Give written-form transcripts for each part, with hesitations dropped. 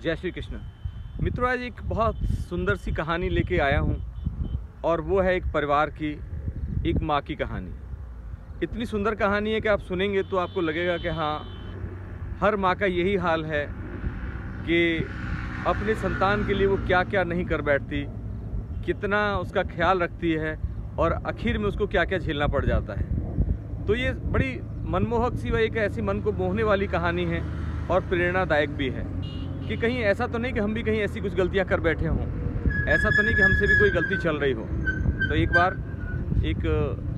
जय श्री कृष्ण। मित्रों, आज एक बहुत सुंदर सी कहानी लेके आया हूँ और वो है एक परिवार की, एक माँ की कहानी। इतनी सुंदर कहानी है कि आप सुनेंगे तो आपको लगेगा कि हाँ, हर माँ का यही हाल है कि अपने संतान के लिए वो क्या क्या नहीं कर बैठती, कितना उसका ख्याल रखती है और आखिर में उसको क्या क्या झेलना पड़ जाता है। तो ये बड़ी मनमोहक सी, एक ऐसी मन को मोहने वाली कहानी है और प्रेरणादायक भी है कि कहीं ऐसा तो नहीं कि हम भी कहीं ऐसी कुछ गलतियां कर बैठे हों, ऐसा तो नहीं कि हमसे भी कोई गलती चल रही हो। तो एक बार एक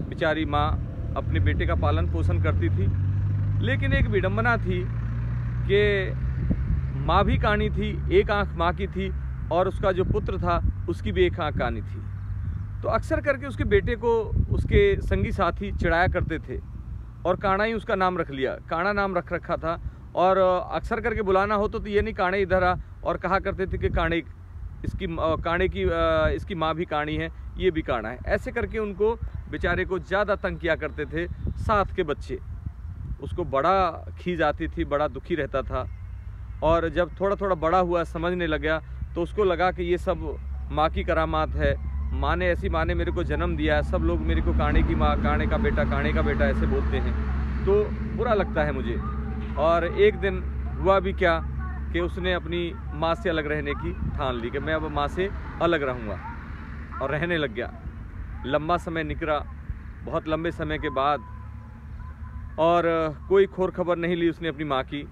बेचारी माँ अपने बेटे का पालन पोषण करती थी, लेकिन एक विडंबना थी कि माँ भी कानी थी, एक आंख माँ की थी और उसका जो पुत्र था उसकी भी एक आंख कानी थी। तो अक्सर करके उसके बेटे को उसके संगी साथी चिढ़ाया करते थे और काना ही उसका नाम रख लिया, काना नाम रख रखा था। और अक्सर करके बुलाना हो तो ये नहीं काने इधर आ, और कहा करते थे कि काने इसकी माँ भी कानी है, ये भी काना है। ऐसे करके उनको बेचारे को ज़्यादा तंग किया करते थे साथ के बच्चे। उसको बड़ा खीज आती थी, बड़ा दुखी रहता था। और जब थोड़ा थोड़ा बड़ा हुआ, समझने लग गया, तो उसको लगा कि ये सब माँ की करामात है, माँ ने मेरे को जन्म दिया है, सब लोग मेरे को काने की माँ, काने का बेटा ऐसे बोलते हैं, तो बुरा लगता है मुझे। और एक दिन हुआ भी क्या कि उसने अपनी माँ से अलग रहने की ठान ली कि मैं अब माँ से अलग रहूँगा, और रहने लग गया। लंबा समय निकला, बहुत लंबे समय के बाद, और कोई खोर खबर नहीं ली उसने अपनी माँ की।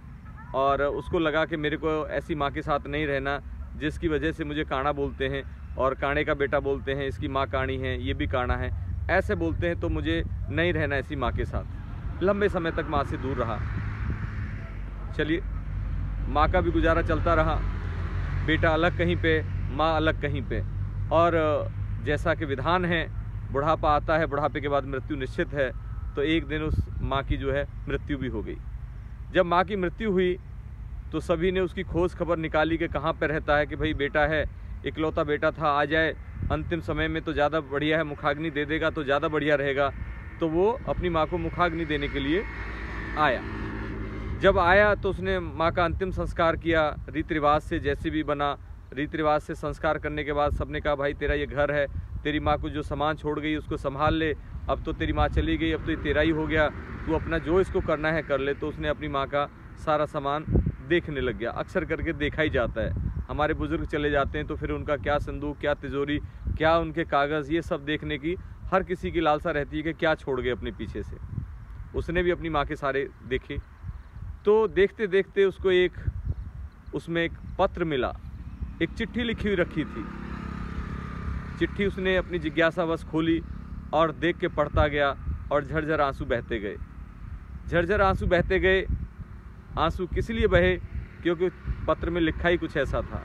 और उसको लगा कि मेरे को ऐसी माँ के साथ नहीं रहना जिसकी वजह से मुझे काना बोलते हैं और काने का बेटा बोलते हैं, इसकी माँ कानी है, ये भी काना है, ऐसे बोलते हैं, तो मुझे नहीं रहना ऐसी माँ के साथ। लंबे समय तक माँ से दूर रहा। चलिए, माँ का भी गुजारा चलता रहा, बेटा अलग कहीं पे, माँ अलग कहीं पे। और जैसा कि विधान है, बुढ़ापा आता है, बुढ़ापे के बाद मृत्यु निश्चित है। तो एक दिन उस माँ की जो है मृत्यु भी हो गई। जब माँ की मृत्यु हुई तो सभी ने उसकी खोज खबर निकाली कि कहाँ पे रहता है, कि भाई बेटा है, इकलौता बेटा था, आ जाए अंतिम समय में तो ज़्यादा बढ़िया है, मुखाग्नि दे देगा तो ज़्यादा बढ़िया रहेगा। तो वो अपनी माँ को मुखाग्नि देने के लिए आया। जब आया तो उसने माँ का अंतिम संस्कार किया, रीति रिवाज से जैसे भी बना। रीति रिवाज से संस्कार करने के बाद सबने कहा, भाई तेरा ये घर है, तेरी माँ को जो सामान छोड़ गई उसको संभाल ले, अब तो तेरी माँ चली गई, अब तो ये तेरा ही हो गया, तू अपना जो इसको करना है कर ले। तो उसने अपनी माँ का सारा सामान देखने लग गया। अक्सर करके देखा ही जाता है, हमारे बुजुर्ग चले जाते हैं तो फिर उनका क्या संदूक, क्या तिजोरी, क्या उनके कागज़, ये सब देखने की हर किसी की लालसा रहती है कि क्या छोड़ गए अपने पीछे से। उसने भी अपनी माँ के सारे देखे। तो देखते देखते उसको उसमें एक पत्र मिला, एक चिट्ठी लिखी हुई रखी थी। चिट्ठी उसने अपनी जिज्ञासावश खोली और देख के पढ़ता गया और झरझर आंसू बहते गए, झरझर आंसू बहते गए। आंसू किस लिए बहे? क्योंकि पत्र में लिखा ही कुछ ऐसा था।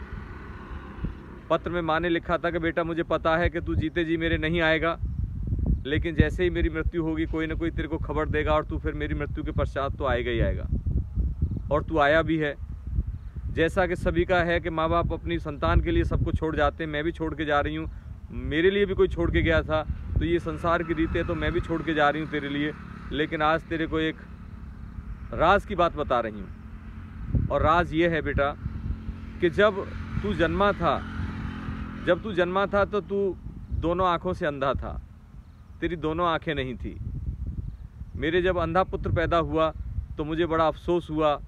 पत्र में माँ ने लिखा था कि बेटा, मुझे पता है कि तू जीते जी मेरे नहीं आएगा, लेकिन जैसे ही मेरी मृत्यु होगी कोई ना कोई तेरे को खबर देगा और तू फिर मेरी मृत्यु के पश्चात तो आएगा ही आएगा। और तू आया भी है। जैसा कि सभी का है कि माँ बाप अपनी संतान के लिए सब कुछ छोड़ जाते हैं, मैं भी छोड़ के जा रही हूँ, मेरे लिए भी कोई छोड़ के गया था, तो ये संसार की रीत है, तो मैं भी छोड़ के जा रही हूँ तेरे लिए। लेकिन आज तेरे को एक राज की बात बता रही हूँ, और राज ये है बेटा कि जब तू जन्मा था तो तू दोनों आँखों से अंधा था, तेरी दोनों आँखें नहीं थी। मेरे जब अंधा पुत्र पैदा हुआ तो मुझे बड़ा अफसोस हुआ।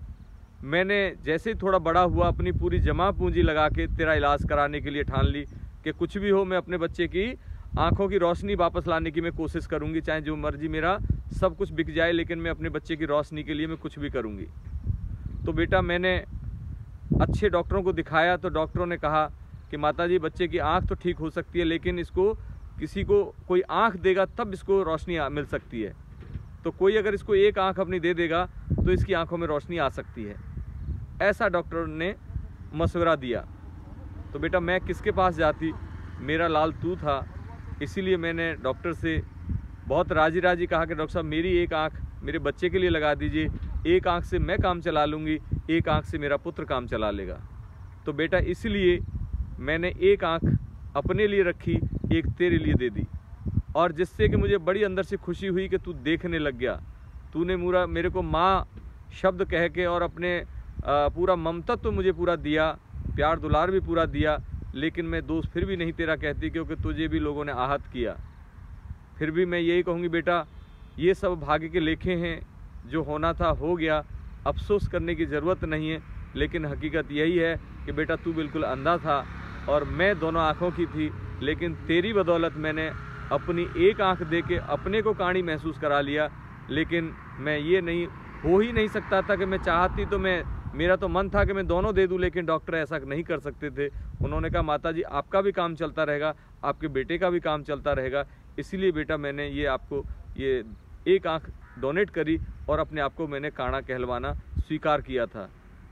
मैंने जैसे ही थोड़ा बड़ा हुआ अपनी पूरी जमा पूंजी लगा के तेरा इलाज कराने के लिए ठान ली कि कुछ भी हो मैं अपने बच्चे की आंखों की रोशनी वापस लाने की मैं कोशिश करूंगी, चाहे जो मर्जी मेरा सब कुछ बिक जाए, लेकिन मैं अपने बच्चे की रोशनी के लिए मैं कुछ भी करूंगी। तो बेटा, मैंने अच्छे डॉक्टरों को दिखाया तो डॉक्टरों ने कहा कि माताजी, बच्चे की आँख तो ठीक हो सकती है, लेकिन इसको किसी को कोई आँख देगा तब इसको रोशनी मिल सकती है। तो कोई अगर इसको एक आँख अपनी दे देगा तो इसकी आँखों में रोशनी आ सकती है, ऐसा डॉक्टर ने मशवरा दिया। तो बेटा, मैं किसके पास जाती, मेरा लाल तू था, इसीलिए मैंने डॉक्टर से बहुत राजी राजी कहा कि डॉक्टर साहब, मेरी एक आँख मेरे बच्चे के लिए लगा दीजिए, एक आँख से मैं काम चला लूँगी, एक आँख से मेरा पुत्र काम चला लेगा। तो बेटा, इसलिए मैंने एक आँख अपने लिए रखी, एक तेरे लिए दे दी, और जिससे कि मुझे बड़ी अंदर से खुशी हुई कि तू देखने लग गया। तूने मेरे को माँ शब्द कह के और अपने पूरा ममता तो मुझे पूरा दिया प्यार दुलार भी पूरा दिया, लेकिन मैं दोष फिर भी नहीं तेरा कहती, क्योंकि तुझे भी लोगों ने आहत किया। फिर भी मैं यही कहूँगी बेटा, ये सब भाग्य के लेखे हैं, जो होना था हो गया, अफसोस करने की ज़रूरत नहीं है। लेकिन हकीकत यही है कि बेटा तू बिल्कुल अंधा था और मैं दोनों आँखों की थी, लेकिन तेरी बदौलत मैंने अपनी एक आँख दे के अपने को काणी महसूस करा लिया। लेकिन मैं ये नहीं हो ही नहीं सकता था कि मैं चाहती तो मेरा तो मन था कि मैं दोनों दे दूं, लेकिन डॉक्टर ऐसा नहीं कर सकते थे। उन्होंने कहा माता जी आपका भी काम चलता रहेगा, आपके बेटे का भी काम चलता रहेगा, इसीलिए बेटा मैंने ये आपको ये एक आँख डोनेट करी और अपने आप को मैंने काणा कहलवाना स्वीकार किया था।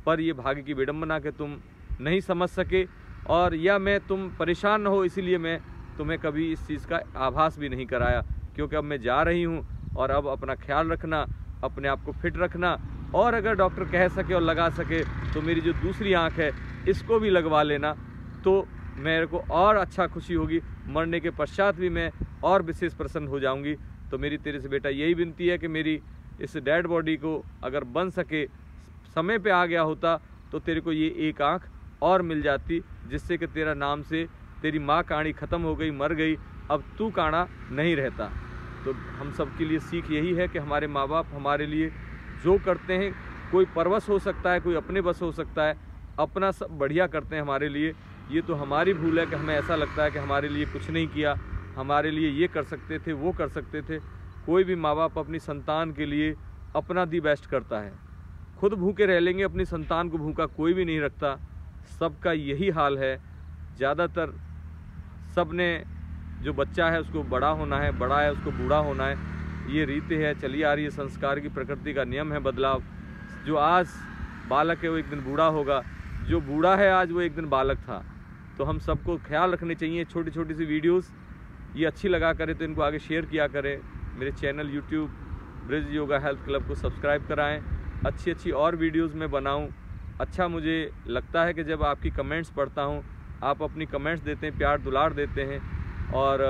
पर ये भाग्य की विडंबना के तुम नहीं समझ सके, और या मैं तुम परेशान न हो इसीलिए मैं तुम्हें कभी इस चीज़ का आभास भी नहीं कराया। क्योंकि अब मैं जा रही हूँ और अब अपना ख्याल रखना, अपने आप को फिट रखना, और अगर डॉक्टर कह सके और लगा सके तो मेरी जो दूसरी आँख है इसको भी लगवा लेना, तो मेरे को और अच्छा खुशी होगी। मरने के पश्चात भी मैं और विशेष प्रसन्न हो जाऊंगी। तो मेरी तेरे से बेटा यही विनती है कि मेरी इस डेड बॉडी को अगर बन सके समय पे आ गया होता तो तेरे को ये एक आँख और मिल जाती, जिससे कि तेरा नाम से तेरी माँ काणी ख़त्म हो गई, मर गई, अब तू काणा नहीं रहता। तो हम सब के लिए सीख यही है कि हमारे माँ बाप हमारे लिए जो करते हैं, कोई परवश हो सकता है, कोई अपने बस हो सकता है, अपना सब बढ़िया करते हैं हमारे लिए। ये तो हमारी भूल है कि हमें ऐसा लगता है कि हमारे लिए कुछ नहीं किया, हमारे लिए ये कर सकते थे, वो कर सकते थे। कोई भी माँ बाप अपनी संतान के लिए अपना दी बेस्ट करता है। खुद भूखे रह लेंगे, अपनी संतान को भूखा कोई भी नहीं रखता। सबका यही हाल है। ज़्यादातर सब ने जो बच्चा है उसको बड़ा होना है, बड़ा है उसको बूढ़ा होना है, ये रीत है, चली आ रही है, संस्कार की प्रकृति का नियम है बदलाव। जो आज बालक है वो एक दिन बूढ़ा होगा, जो बूढ़ा है आज वो एक दिन बालक था। तो हम सबको ख्याल रखने चाहिए। छोटी छोटी सी वीडियोस ये अच्छी लगा करें तो इनको आगे शेयर किया करें। मेरे channel YouTube bridge yoga health club को सब्सक्राइब कराएं। अच्छी अच्छी और वीडियोस मैं बनाऊं। अच्छा मुझे लगता है कि जब आपकी कमेंट्स पढ़ता हूं, आप अपनी कमेंट्स देते हैं, प्यार दुलार देते हैं, और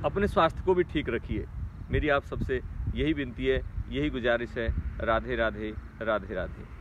अपने स्वास्थ्य को भी ठीक रखिए। मेरी आप सबसे यही विनती है, यही गुजारिश है। राधे राधे, राधे राधे।